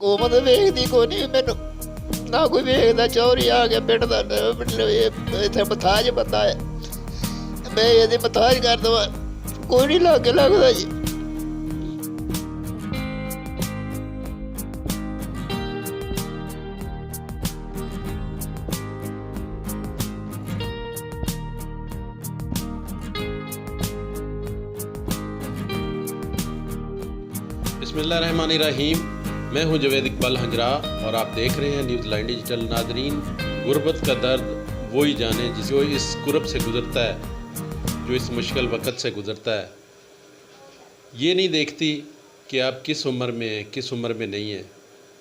हुकूमत वेखदी कोई नहीं मैनू ना कोई वेखदा चौरी आ गया पिंड दा इत्थे मथाज बंदा है मैं यदि मथाज कर दवा कोई नहीं लागे लगदा जी। बिस्मिल्लाहिर्रहमानिर्रहीम। मैं हूं जवेद इकबाल हंजरा और आप देख रहे हैं न्यूज़ लाइन डिजिटल। नाजरीन, गुर्बत का दर्द वही जाने जो इस कुरब से गुज़रता है, जो इस मुश्किल वक़्त से गुज़रता है। ये नहीं देखती कि आप किस उम्र में हैं, किस उम्र में नहीं हैं।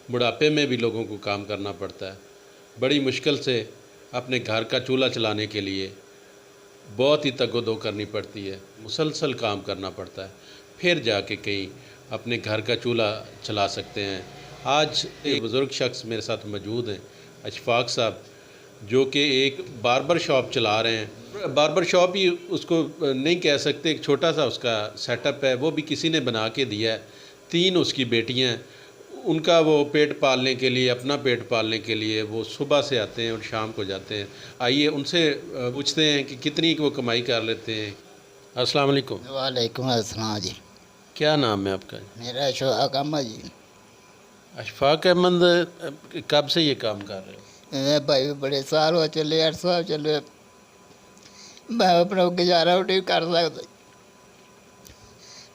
बुढ़ापे में भी लोगों को काम करना पड़ता है। बड़ी मुश्किल से अपने घर का चूल्हा चलाने के लिए बहुत ही तगोदो करनी पड़ती है, मुसलसल काम करना पड़ता है, फिर जाके कहीं अपने घर का चूल्हा चला सकते हैं। आज एक बुज़ुर्ग शख्स मेरे साथ मौजूद हैं, अशफाक साहब, जो कि एक बार्बर शॉप चला रहे हैं। बार्बर शॉप ही उसको नहीं कह सकते, एक छोटा सा उसका सेटअप है, वो भी किसी ने बना के दिया है। 3 उसकी बेटियां हैं, उनका वो पेट पालने के लिए, अपना पेट पालने के लिए वो सुबह से आते हैं और शाम को जाते हैं। आइए उनसे पूछते हैं कि कितनी वो कमाई कर लेते हैं। अस्सलाम वालेकुम। वालेकुम अस्सलाम जी। क्या नाम है आपका? मेरा अशफाक अहमद जी। अशफाक अहमद, कब से ये काम कर रहे हो? मैं भाई बड़े साल हो चले, 8 साल चले, मैं अपना गुजारा नहीं कर सकता।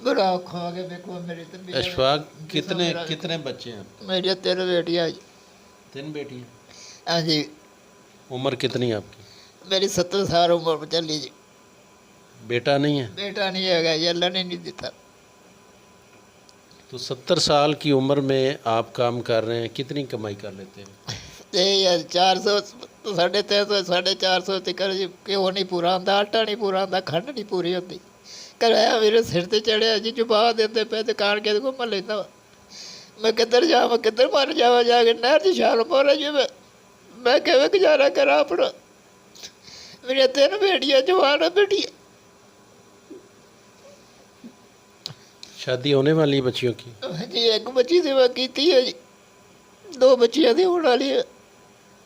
बड़ा औखा हो गया देखो मेरी तो। अशफाक, कितने बच्चे हैं? मेरी 3 बेटियाँ जी। 3 बेटियाँ? हाँ जी। उम्र कितनी है आपकी? मेरी 70 साल उम्र चली जी। बेटा नहीं है? बेटा नहीं है, ये अल्लाह ने नहीं दिता। तो 70 साल की उम्र में आप काम कर रहे हैं, कितनी कमाई कर लेते हैं? ते 400 350 450 तक जी। घ्यो नहीं पूरा आंदा, आटा नहीं पूरा आंदा, खंड नहीं पूरी होती। कराया मेरे सिर ते चढ़िया जी, जवाब देते पे दुकान के घूम लेता वा। मैं किधर जावा, किधर मर जावा, जाके नहर च छाल मारा जी। मैं किवें गुजारा करा अपना? मेरी 3 बेटियां जवान बेटियां। शादी होने वाली है बच्चियों की? जी, एक बच्ची सेवा की है जी, 2 बच्चियां दी होने वाली है।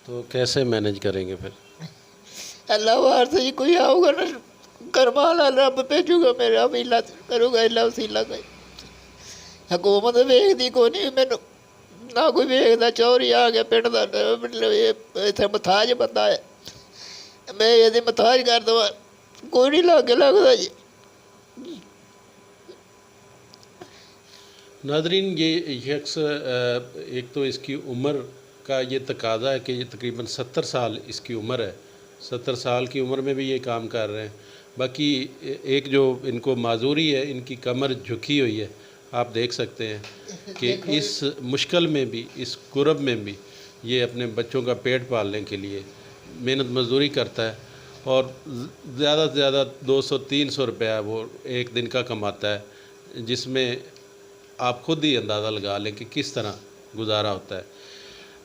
तो कैसे मैनेज करेंगे फिर? अल्लाह वार से जी कोई आऊगा ना, करमाला रब भेजूगा, मेरा वीला करूँगा, इला वसीला कोई। हुकूमत वेखदी कोई नहीं मैनू ना कोई वेखदा चौरी आ गया पिंड दा इत्थे मथाज बंदा है मैं यदि मथाज कर दवा कोई नहीं लागे लगदा जी। नादरीन, ये शख्स, एक तो इसकी उम्र का ये तकाजा है कि ये तकरीबन 70 साल इसकी उम्र है। 70 साल की उम्र में भी ये काम कर रहे हैं। बाकी एक जो इनको माजूरी है, इनकी कमर झुकी हुई है। आप देख सकते हैं कि इस मुश्किल में भी, इस कुरब में भी ये अपने बच्चों का पेट पालने के लिए मेहनत मजदूरी करता है और ज़्यादा से ज़्यादा 200-300 रुपया वो एक दिन का कमाता है, जिसमें आप खुद ही अंदाज़ा लगा लें कि किस तरह गुजारा होता है।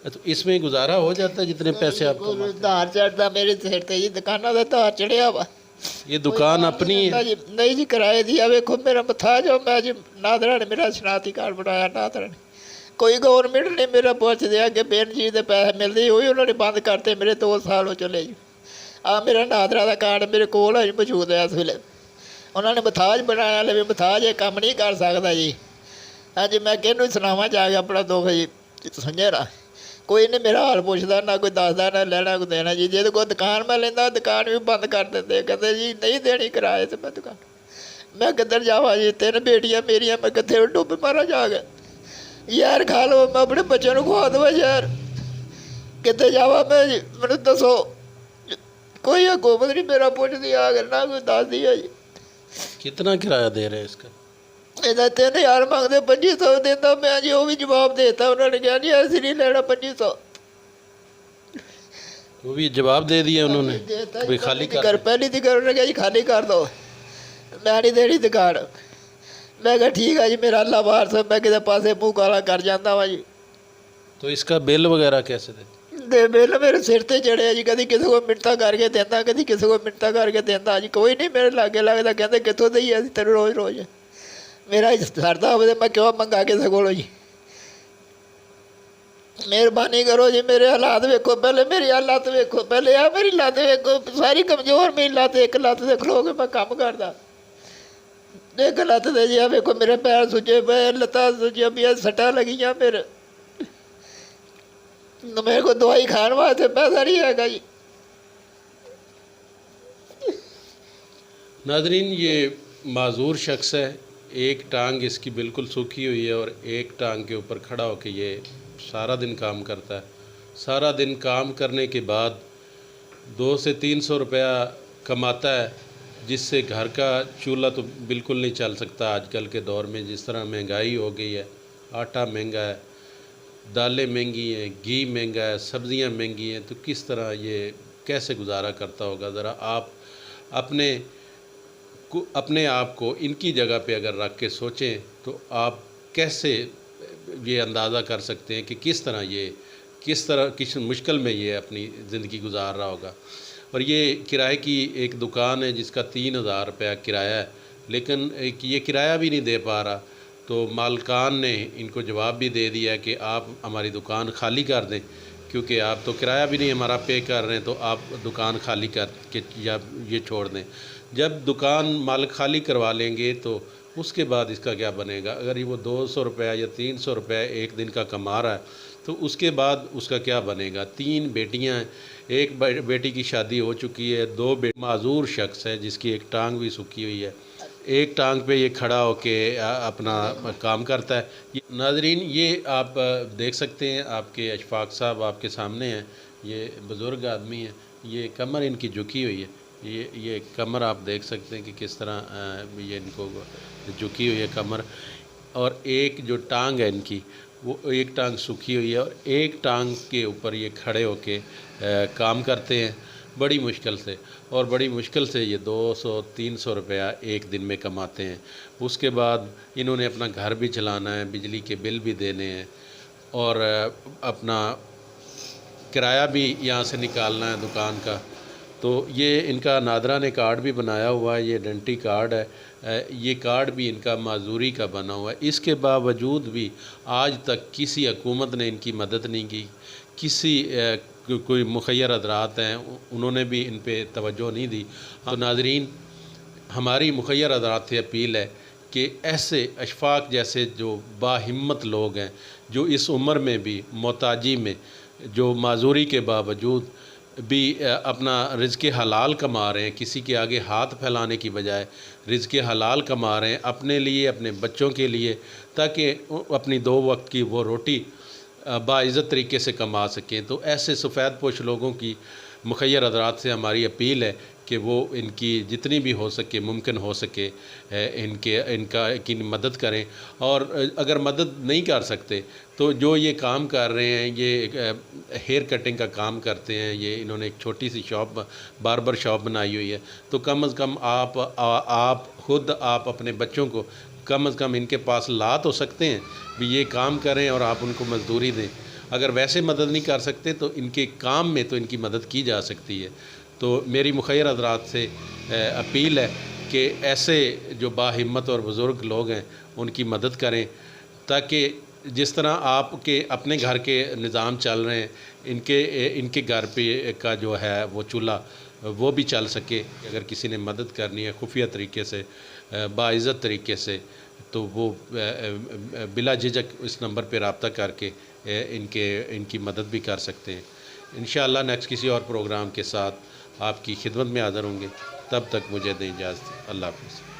तो इसमें गुजारा हो जाता है जितने पैसे आपको धार चढ़ता मेरे सिर ते जी, दुकाना का धार चढ़िया वा। ये दुकान अपनी है? नहीं जी, किराए दी। वेखो मेरा मथाज हो, मैं जी नादरा ने मेरा शनाती कार्ड बनाया, नादरा ने कोई गौरमेंट ने मेरा पुछ दिया कि बेन जी के पैसे मिलते, वही उन्होंने बंद करते। मेरे 2 साल हो चले जी। आ मेरा नादरा का कार्ड मेरे कोल है मौजूद है इस वेले। उन्होंने मथाज बनाया, ले मथाज ये काम नहीं कर सकता जी। हाँ जी, मैं किनू सुनावा जाके अपना दुख जी समझेरा। कोई नहीं मेरा हाल पुछदा, ना कोई दसदा, ना लेना कोई देना जी। जे कोई दुकान मैं लेंदा, दुकान भी बंद कर देंदे, कहते जी नहीं देनी किराए से मैं दुकान। मैं किधर जावा जी, 3 बेटियां मेरियां, मैं कितने डुब मारा जाके। यार खा लो, मैं अपने बच्चों को खुआ दवा यार, कितने जावा मैं जी, मैनू दसो। कोई हुकूमत नहीं मेरा पुछदी आ गया, ना कोई दसदी है जी। कितना किराया दे रहे हैं इसका? ਇਹਦਾ 3000 ਮੰਗਦੇ, 2500 ਦਿੰਦਾ मैं जी। वो भी जवाब देता, उन्होंने कहा जी ऐसे नहीं लेना 2500। वो भी जवाब दे दिया उन्होंने, कोई खाली कर पहली थी कर, उन्होंने कहा जी खाली कर दो, मैं नहीं देनी दुकान। मैं कहा ठीक है जी, मेरा अल्लाह बाहर से मैं किसी पासे मुँह काला कर जाता वा जी। तो इसका बिल वगैरह कैसे देते? बिल मेरे सिर ते चढ़िया जी, कभी किसी को मिन्नतां करके देंदा, कभी किसी को मिन्नतां करके देंदा जी। कोई नहीं मेरे लागे लगदा, कहते कितों दईए असीं तेरे रोज़ रोज़। मेरा सरदा होवे ते मैं क्यों मंगा किसी कोलों जी। ਮਿਹਰਬਾਨੀ ਕਰੋ ਜੀ, ਮੇਰੇ ਹਾਲਾਤ ਵੇਖੋ ਪਹਿਲੇ, ਮੇਰੀ ਹਾਲਤ ਵੇਖੋ ਪਹਿਲੇ, ਆ ਮੇਰੀ ਲੱਤ ਵੇਖੋ ਸਾਰੀ ਕਮਜ਼ੋਰ, ਮੇਰੀ ਲੱਤ ਇੱਕ ਲੱਤ ਤੇ ਖਲੋ ਕੇ ਮੈਂ ਕੰਮ ਕਰਦਾ, ਇੱਕ ਲੱਤ ਤੇ ਜੀ ਆ ਵੇਖੋ ਮੇਰੇ ਪੈਰ ਸੁੱਜੇ ਪਏ, ਲੱਤਾਂ ਸੁੱਜੀਆਂ ਪਈਆਂ, ਸੱਟਾਂ ਲੱਗੀਆਂ ਮੇਰੇ ਕੋਲ ਦਵਾਈ ਖਾਣ ਵਾਸਤੇ ਪੈਸਾ ਨਹੀਂ ਹੈਗਾ ਜੀ। नाजरीन, ये माजूर शख्स है, एक टांग इसकी बिल्कुल सूखी हुई है और एक टांग के ऊपर खड़ा होकर ये सारा दिन काम करता है। सारा दिन काम करने के बाद 200 से 300 रुपया कमाता है, जिससे घर का चूल्हा तो बिल्कुल नहीं चल सकता आजकल के दौर में। जिस तरह महंगाई हो गई है, आटा महंगा है, दालें महंगी हैं, घी महंगा है, सब्ज़ियाँ महंगी हैं, तो किस तरह ये कैसे गुजारा करता होगा। ज़रा आप अपने आप को इनकी जगह पे अगर रख के सोचें तो आप कैसे ये अंदाज़ा कर सकते हैं कि किस तरह किस मुश्किल में ये अपनी ज़िंदगी गुजार रहा होगा। और ये किराए की एक दुकान है जिसका 3000 रुपया किराया है, लेकिन ये किराया भी नहीं दे पा रहा, तो मालकान ने इनको जवाब भी दे दिया कि आप हमारी दुकान खाली कर दें, क्योंकि आप तो किराया भी नहीं हमारा पे कर रहे हैं, तो आप दुकान खाली कर के या ये छोड़ दें। जब दुकान मालिक खाली करवा लेंगे तो उसके बाद इसका क्या बनेगा। अगर ये वो 200 रुपया या 300 रुपया एक दिन का कमा रहा है तो उसके बाद उसका क्या बनेगा। 3 बेटियां हैं, एक बेटी की शादी हो चुकी है, 2 माजूर शख्स है जिसकी एक टांग भी सूखी हुई है, एक टांग पे ये खड़ा होके अपना काम करता है। नाजरीन, ये आप देख सकते हैं, आपके अशफाक साहब आपके सामने हैं, ये बुज़ुर्ग आदमी हैं, ये कमर इनकी झुकी हुई है, ये कमर आप देख सकते हैं कि किस तरह ये इनको झुकी हुई है कमर। और एक जो टांग है इनकी, वो एक टांग सूखी हुई है और एक टांग के ऊपर ये खड़े होके काम करते हैं बड़ी मुश्किल से, और बड़ी मुश्किल से ये 200-300 रुपया एक दिन में कमाते हैं। उसके बाद इन्होंने अपना घर भी चलाना है, बिजली के बिल भी देने हैं और अपना किराया भी यहाँ से निकालना है दुकान का। तो ये इनका नादरा ने कार्ड भी बनाया हुआ है, ये आइडेंटिटी कार्ड है, ये कार्ड भी इनका माजूरी का बना हुआ है। इसके बावजूद भी आज तक किसी हुकूमत ने इनकी मदद नहीं की, किसी कोई मुखय्यर हज़रात हैं उन्होंने भी इन पे तवज्जो नहीं दी। तो नाज़रीन, हमारी मुखय्यर हज़रात से अपील है कि ऐसे अशफाक जैसे जो बाहिम्मत लोग हैं, जो इस उम्र में भी मोहताजी में, जो माजूरी के बावजूद भी अपना रिज़्क़ हलाल कमा रहे हैं, किसी के आगे हाथ फैलाने की बजाय रिज़्क़ हलाल कमा रहे हैं अपने लिए, अपने बच्चों के लिए, ताकि अपनी 2 वक्त की वो रोटी बाइज़्ज़त तरीके से कमा सकें। तो ऐसे सफ़ेद पोश लोगों की मुखय्यर हज़रात से हमारी अपील है कि वो इनकी जितनी भी हो सके, मुमकिन हो सके, इनकी मदद करें। और अगर मदद नहीं कर सकते तो जो ये काम कर रहे हैं, ये हेयर कटिंग का काम करते हैं, ये इन्होंने एक छोटी सी शॉप, बार्बर शॉप बनाई हुई है, तो कम अज़ कम आप खुद आप अपने बच्चों को कम से कम इनके पास ला तो सकते हैं भी ये काम करें और आप उनको मजदूरी दें। अगर वैसे मदद नहीं कर सकते तो इनके काम में तो इनकी मदद की जा सकती है। तो मेरी मुखय्यर हज़रात से अपील है कि ऐसे जो बाहिम्मत और बुज़ुर्ग लोग हैं उनकी मदद करें, ताकि जिस तरह आपके अपने घर के निज़ाम चल रहे हैं, इनके घर पे का जो है वो चूल्हा वो भी चल सके। अगर किसी ने मदद करनी है खुफिया तरीके से, बाइज़्ज़त तरीके से, तो वो बिला झिझक इस नंबर पे रब्ता करके इनकी मदद भी कर सकते हैं। इंशाअल्लाह नेक्स्ट किसी और प्रोग्राम के साथ आपकी खिदमत में हाज़िर होंगे। तब तक मुझे दें इजाज़त। अल्लाह हाफ़िज़।